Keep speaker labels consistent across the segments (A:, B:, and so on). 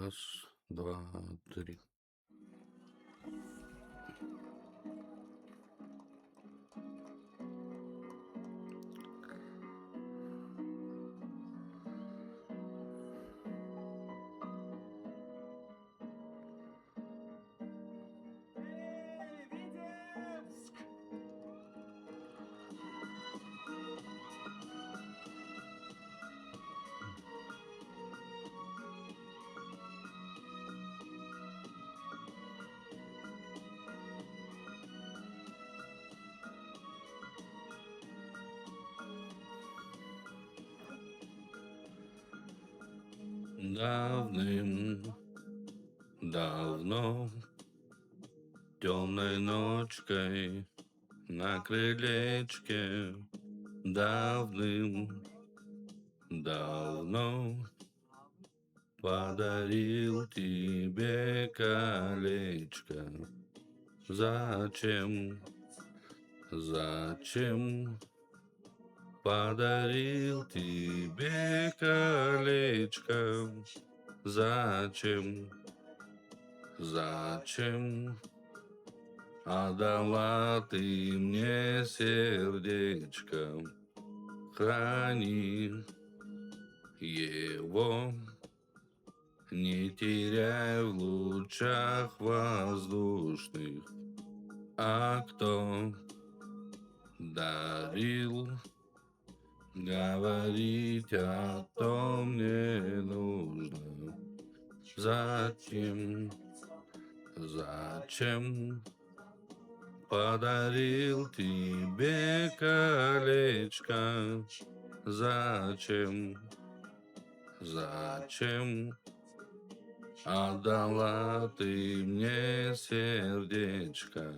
A: Раз, два, три. Давным-давно темной ночкой на крылечке давным-давно подарил тебе колечко. Зачем, зачем подарил тебе колечко? Зачем, зачем отдала ты мне сердечко? Храни его, не теряй в лучах воздушных. А кто дарил, говорить о том не нужно. Зачем, зачем подарил тебе колечко? Зачем, зачем отдала ты мне сердечко?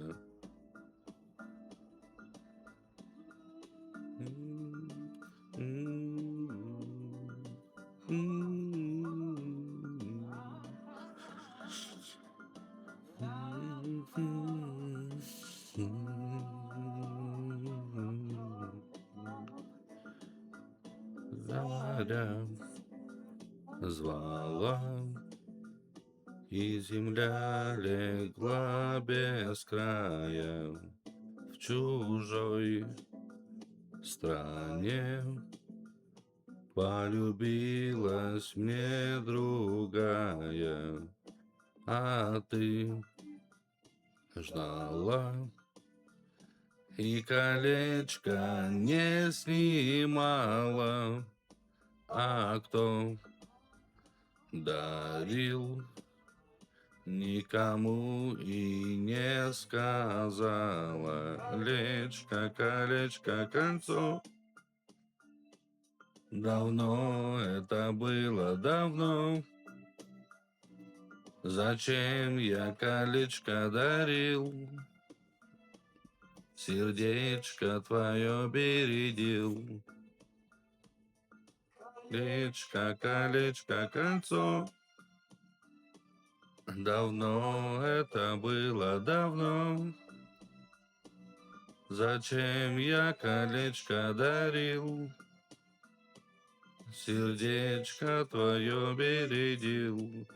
A: Заря звала, и земля легла без края. В чужой стране полюбилась мне другая, а ты ждала и колечко не снимала. А кто дарил, никому и не сказала. Колечко, колечко, кольцо. Давно это было, давно. Зачем я колечко дарил? Сердечко твое бередил. Колечко, колечко, кольцо. Давно это было, давно. Зачем я колечко дарил? Сердечко твое бередил.